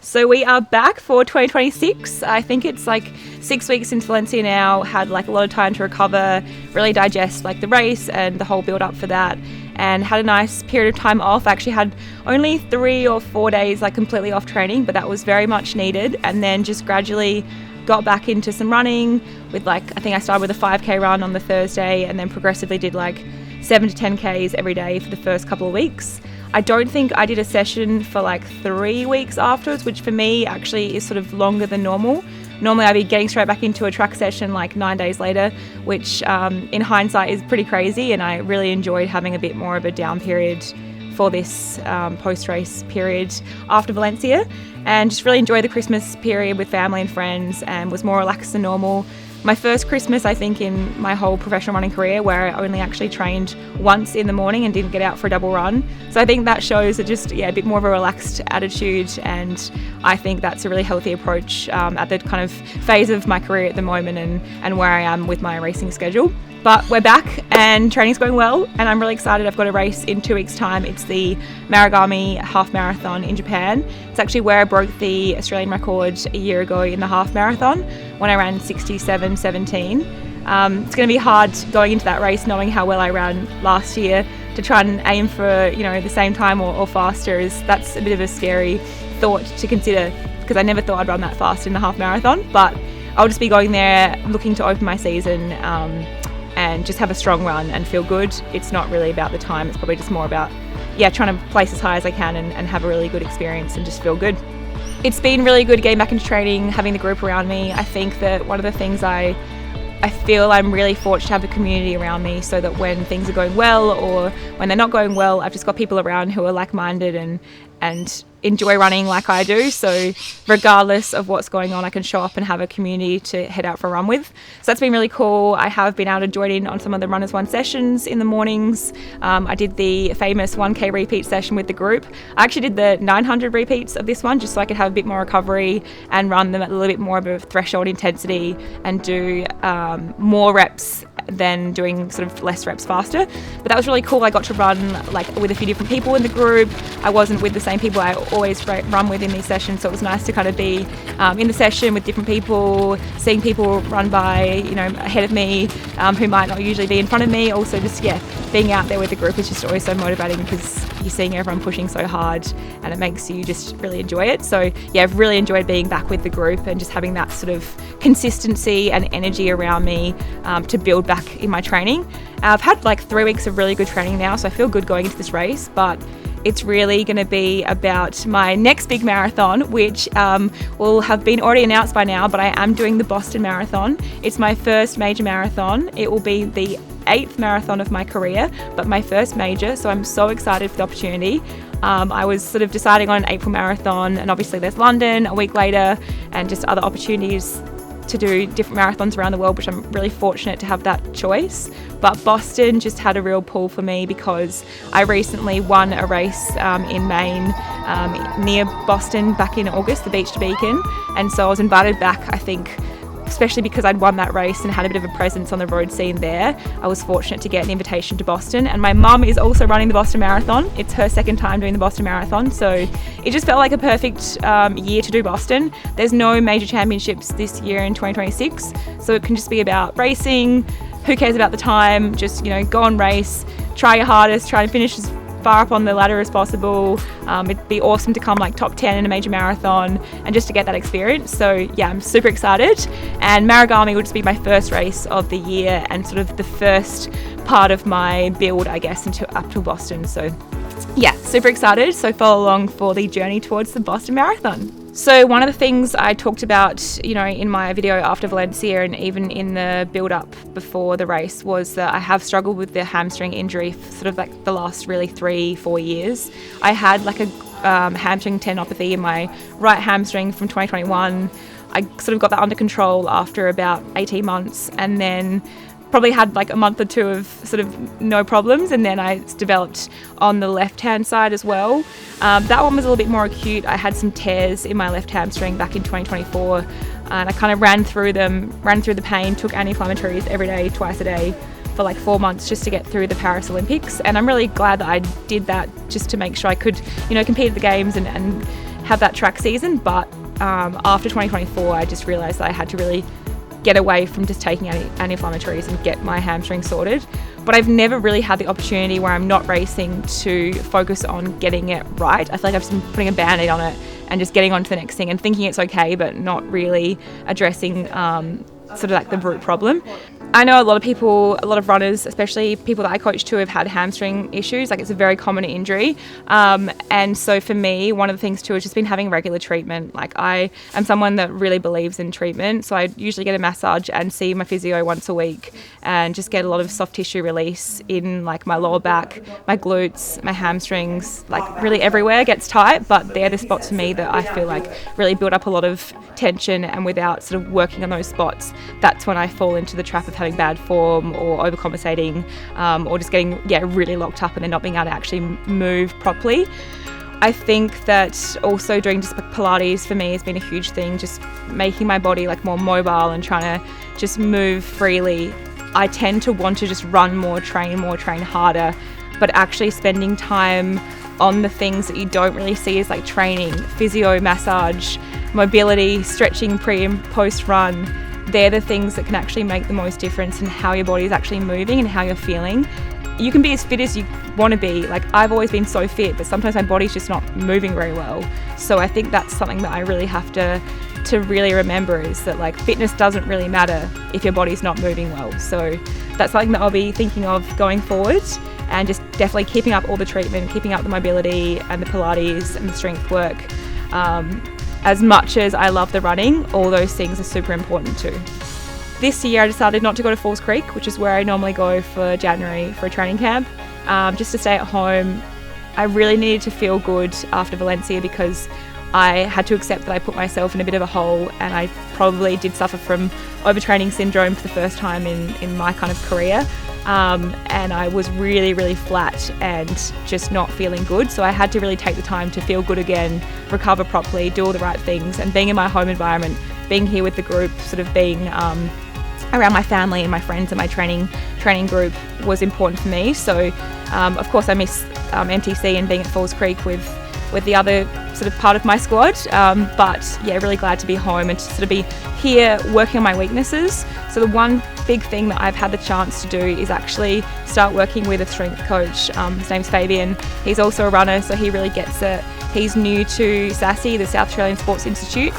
So we are back for 2026. I think it's like 6 weeks into Valencia now, had like a lot of time to recover, really digest like the race and the whole build up for that, and had a nice period of time off. I actually had only 3 or 4 days like completely off training, but that was very much needed, and then just gradually got back into some running with I think I started with a 5k run on the Thursday and then progressively did like 7 to 10k's every day for the first couple of weeks. I don't think I did a session for like 3 weeks afterwards, which for me actually is sort of longer than normal. Normally I'd be getting straight back into a track session like 9 days later, which in hindsight is pretty crazy, and I really enjoyed having a bit more of a down period for this post-race period after Valencia, and just really enjoyed the Christmas period with family and friends and was more relaxed than normal. My first Christmas, I think, in my whole professional running career where I only actually trained once in the morning and didn't get out for a double run. So I think that shows just a bit more of a relaxed attitude, and I think that's a really healthy approach at the kind of phase of my career at the moment and where I am with my racing schedule. But we're back and training's going well, and I'm really excited. I've got a race in 2 weeks' time. It's the Marugame half marathon in Japan. It's actually where I broke the Australian record a year ago in the half marathon when I ran 67:17. It's going to be hard going into that race knowing how well I ran last year to try and aim for the same time or faster. That's a bit of a scary thought to consider, because I never thought I'd run that fast in the half marathon. But I'll just be going there looking to open my season and just have a strong run and feel good. It's not really about the time. It's probably just more about trying to place as high as I can and have a really good experience and just feel good. It's been really good getting back into training, having the group around me. I think that one of the things I feel I'm really fortunate to have a community around me, so that when things are going well or when they're not going well, I've just got people around who are like-minded and enjoy running like I do. So regardless of what's going on, I can show up and have a community to head out for a run with. So that's been really cool. I have been able to join in on some of the RunAsOne sessions in the mornings. I did the famous 1k repeat session with the group. I actually did the 900 repeats of this one just so I could have a bit more recovery and run them at a little bit more of a threshold intensity and do more reps than doing sort of less reps faster. But that was really cool. I got to run with a few different people in the group. I wasn't with the same people I always run with in these sessions, so it was nice to kind of be in the session with different people, seeing people run by ahead of me who might not usually be in front of me. Also just being out there with the group is just always so motivating, because you're seeing everyone pushing so hard and it makes you just really enjoy it. So I've really enjoyed being back with the group and just having that sort of consistency and energy around me to build back in my training. I've had 3 weeks of really good training now, so I feel good going into this race, but it's really going to be about my next big marathon, which will have been already announced by now, but I am doing the Boston Marathon. It's my first major marathon. It will be the 8th marathon of my career, but my first major, so I'm so excited for the opportunity. I was sort of deciding on an April marathon, and obviously there's London a week later and just other opportunities to do different marathons around the world, which I'm really fortunate to have that choice. But Boston just had a real pull for me because I recently won a race in Maine near Boston back in August, the Beach to Beacon, and so I was invited back, I think, especially because I'd won that race and had a bit of a presence on the road scene there. I was fortunate to get an invitation to Boston, and my mum is also running the Boston Marathon. It's her second time doing the Boston Marathon, so it just felt like a perfect year to do Boston. There's no major championships this year in 2026, so it can just be about racing. Who cares about the time? Just go and race, try your hardest, try and finish as far up on the ladder as possible. It'd be awesome to come top 10 in a major marathon and just to get that experience. So I'm super excited, and Marugame will just be my first race of the year and sort of the first part of my build, I guess, up to Boston. So super excited. So follow along for the journey towards the Boston Marathon. So one of the things I talked about, in my video after Valencia and even in the build-up before the race, was that I have struggled with the hamstring injury for sort of the last really 3-4 years. I had a hamstring tendinopathy in my right hamstring from 2021. I sort of got that under control after about 18 months, and then probably had a month or two of sort of no problems, and then I developed on the left hand side as well. That one was a little bit more acute. I had some tears in my left hamstring back in 2024, and I kind of ran through the pain, took anti-inflammatories every day, twice a day for 4 months just to get through the Paris Olympics. And I'm really glad that I did that just to make sure I could compete at the games and have that track season, but after 2024 I just realised that I had to really get away from just taking anti-inflammatories and get my hamstring sorted. But I've never really had the opportunity where I'm not racing to focus on getting it right. I feel like I've just been putting a band-aid on it and just getting on to the next thing and thinking it's okay, but not really addressing sort of like the root problem. I know a lot of runners, especially people that I coach too, have had hamstring issues. Like, it's a very common injury. And so for me, one of the things too has just been having regular treatment. Like, I am someone that really believes in treatment. So I usually get a massage and see my physio once a week and just get a lot of soft tissue release in like my lower back, my glutes, my hamstrings, like really everywhere gets tight. But they're the spots for me that I feel like really build up a lot of tension, and without sort of working on those spots, that's when I fall into the trap of having bad form or overcompensating, or just getting really locked up and then not being able to actually move properly. I think that also doing just Pilates for me has been a huge thing, just making my body like more mobile and trying to just move freely. I tend to want to just run more, train harder, but actually spending time on the things that you don't really see as like training, physio, massage, mobility, stretching pre and post run. They're the things that can actually make the most difference in how your body is actually moving and how you're feeling. You can be as fit as you want to be. Like, I've always been so fit, but sometimes my body's just not moving very well. So I think that's something that I really have to really remember, is that like fitness doesn't really matter if your body's not moving well. So that's something that I'll be thinking of going forward, and just definitely keeping up all the treatment, keeping up the mobility and the Pilates and the strength work. As much as I love the running, all those things are super important too. This year I decided not to go to Falls Creek, which is where I normally go for January for a training camp, just to stay at home. I really needed to feel good after Valencia, because I had to accept that I put myself in a bit of a hole, and I probably did suffer from overtraining syndrome for the first time in my kind of career. And I was really, really flat and just not feeling good. So I had to really take the time to feel good again, recover properly, do all the right things, and being in my home environment, being here with the group, sort of being around my family and my friends and my training group was important for me. So of course I miss MTC and being at Falls Creek with the other sort of part of my squad, but yeah, really glad to be home and to sort of be here working on my weaknesses. So the one big thing that I've had the chance to do is actually start working with a strength coach. His name's Fabian. He's also a runner, so he really gets it. He's new to SASI, the South Australian Sports Institute,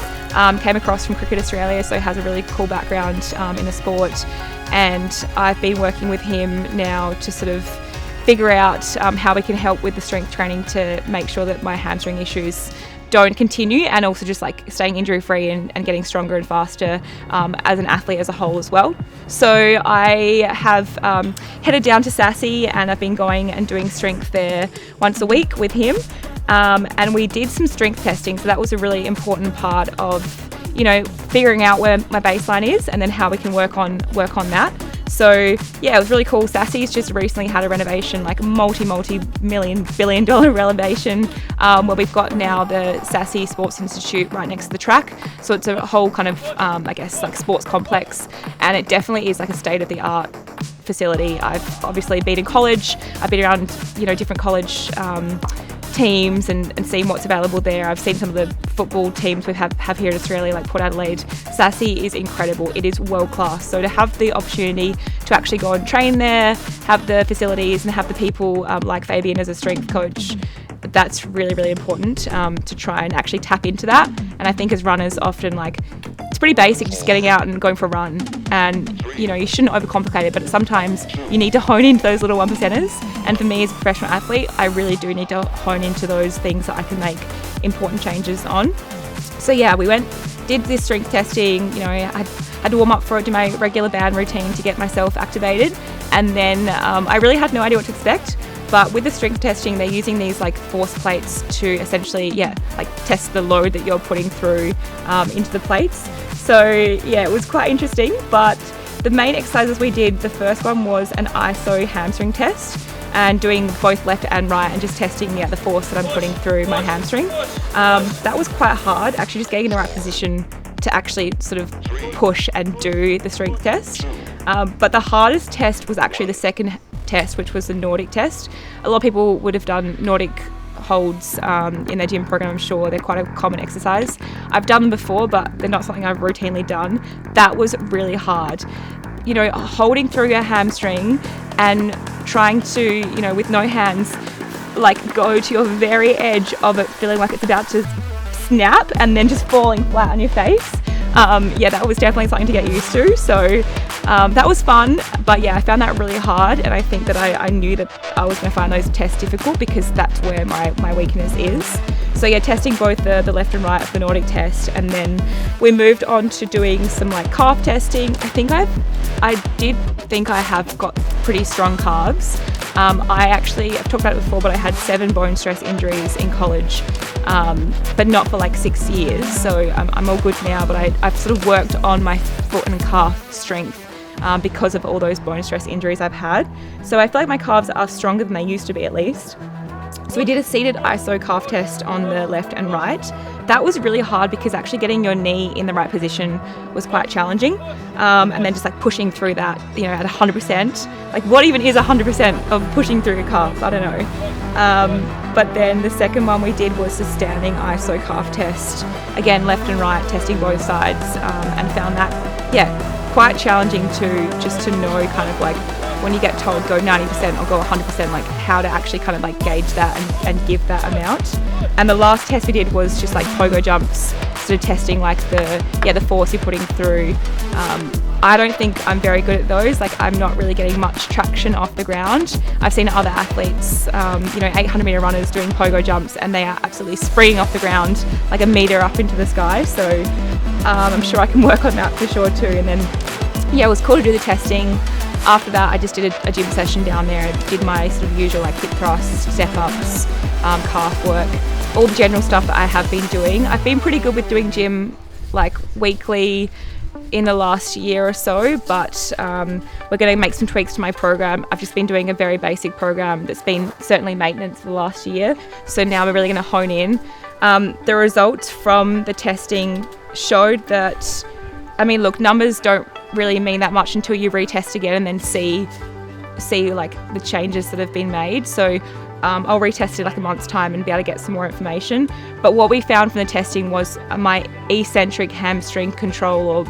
came across from Cricket Australia, so has a really cool background in the sport, and I've been working with him now to sort of figure out how we can help with the strength training to make sure that my hamstring issues don't continue, and also just like staying injury free and getting stronger and faster as an athlete as a whole as well. So I have headed down to SASI, and I've been going and doing strength there once a week with him, and we did some strength testing. So that was a really important part of, you know, figuring out where my baseline is and then how we can work on that. So yeah, it was really cool. SASI's just recently had a renovation, like a multi-billion-dollar renovation, where we've got now the SASI Sports Institute right next to the track. So it's a whole kind of, I guess, like sports complex, and it definitely is like a state-of-the-art facility. I've obviously been in college. I've been around, you know, different college teams and seen what's available there. I've seen some of the football teams we have here in Australia, like Port Adelaide. SASI is incredible. It is world class. So to have the opportunity to actually go and train there, have the facilities and have the people like Fabian as a strength coach, that's really, really important to try and actually tap into that. And I think as runners often, like, it's pretty basic just getting out and going for a run, and you know, you shouldn't overcomplicate it, but sometimes you need to hone into those little 1%ers. And for me as a professional athlete, I really do need to hone into those things that I can make important changes on. So yeah, we did this strength testing. You know, I had to warm up for it, do my regular band routine to get myself activated, and then I really had no idea what to expect. But with the strength testing, they're using these like force plates to essentially, like test the load that you're putting through into the plates. So yeah, it was quite interesting. But the main exercises we did, the first one was an ISO hamstring test, and doing both left and right and just testing the force that I'm putting through my hamstring. That was quite hard, actually just getting in the right position to actually sort of push and do the strength test. But the hardest test was actually the second test, which was the Nordic test. A lot of people would have done Nordic holds in their gym program. I'm sure they're quite a common exercise. I've done them before, but they're not something I've routinely done. That was really hard. You know, holding through your hamstring and trying to, you know, with no hands, like go to your very edge of it, feeling like it's about to snap and then just falling flat on your face. Yeah, that was definitely something to get used to. So that was fun, but yeah, I found that really hard, and I think that I knew that I was going to find those tests difficult because that's where my weakness is. So yeah, testing both the left and right of the Nordic test, and then we moved on to doing some like calf testing. I did think I have got pretty strong calves. I've talked about it before, but I had 7 bone stress injuries in college, but not for like 6 years. So I'm all good now, but I've sort of worked on my foot and calf strength because of all those bone stress injuries I've had. So I feel like my calves are stronger than they used to be, at least. So we did a seated ISO calf test on the left and right. That was really hard because actually getting your knee in the right position was quite challenging. And then just like pushing through that, you know, at 100%. Like what even is 100% of pushing through your calf? I don't know. But then the second one we did was the standing ISO calf test. Again, left and right, testing both sides, and found that, yeah, quite challenging to know kind of like when you get told go 90% or go 100%, like how to actually kind of like gauge that and give that amount. And the last test we did was just like pogo jumps, sort of testing like the force you're putting through. I don't think I'm very good at those. Like I'm not really getting much traction off the ground. I've seen other athletes, 800 meter runners doing pogo jumps, and they are absolutely springing off the ground like a meter up into the sky. So I'm sure I can work on that for sure too. And then yeah, it was cool to do the testing. After that, I just did a gym session down there. I did my sort of usual like hip thrusts, step ups, calf work, all the general stuff that I have been doing. I've been pretty good with doing gym like weekly in the last year or so, but we're going to make some tweaks to my program. I've just been doing a very basic program that's been certainly maintenance for the last year. So now we're really going to hone in. The results from the testing showed that, I mean, look, numbers don't really mean that much until you retest again and then see like the changes that have been made. So I'll retest it like a month's time and be able to get some more information. But what we found from the testing was my eccentric hamstring control or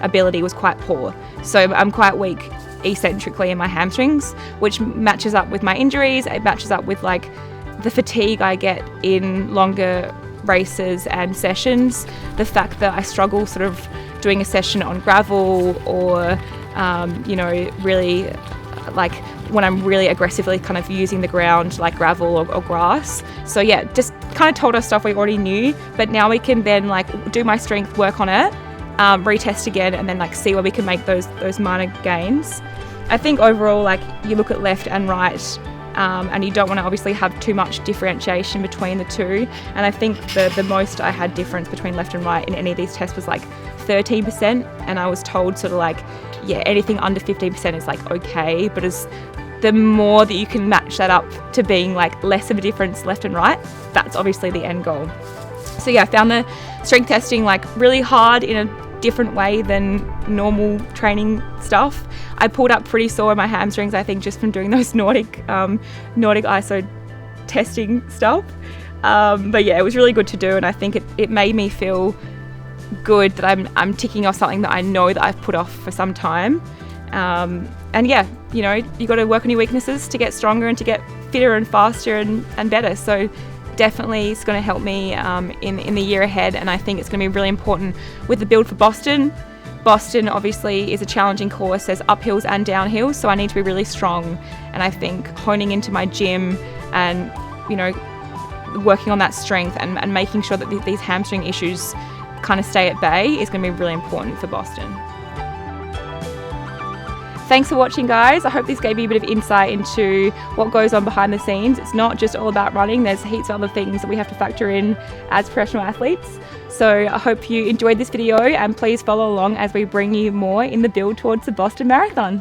ability was quite poor. So I'm quite weak eccentrically in my hamstrings, which matches up with my injuries. It matches up with like the fatigue I get in longer races and sessions. The fact that I struggle sort of doing a session on gravel or really like when I'm really aggressively kind of using the ground like gravel or grass. So yeah, just kind of told us stuff we already knew, but now we can then like do my strength, work on it, retest again, and then like see where we can make those minor gains. I think overall, like you look at left and right, and you don't want to obviously have too much differentiation between the two. And I think the most I had difference between left and right in any of these tests was like 13%, and I was told sort of like, yeah, anything under 15% is like okay, but as the more that you can match that up to being like less of a difference left and right, that's obviously the end goal. So yeah, I found the strength testing like really hard in a different way than normal training stuff. I pulled up pretty sore in my hamstrings, I think, just from doing those Nordic ISO testing stuff. But yeah, it was really good to do, and I think it made me feel good that I'm ticking off something that I know that I've put off for some time. And yeah, you know, you got to work on your weaknesses to get stronger and to get fitter and faster and better. So definitely it's going to help me in the year ahead, and I think it's going to be really important with the build for Boston. Boston obviously is a challenging course. There's uphills and downhills, so I need to be really strong, and I think honing into my gym and, you know, working on that strength and making sure that these hamstring issues kind of stay at bay is going to be really important for Boston. Thanks for watching, guys. I hope this gave you a bit of insight into what goes on behind the scenes. It's not just all about running. There's heaps of other things that we have to factor in as professional athletes. So I hope you enjoyed this video, and please follow along as we bring you more in the build towards the Boston Marathon.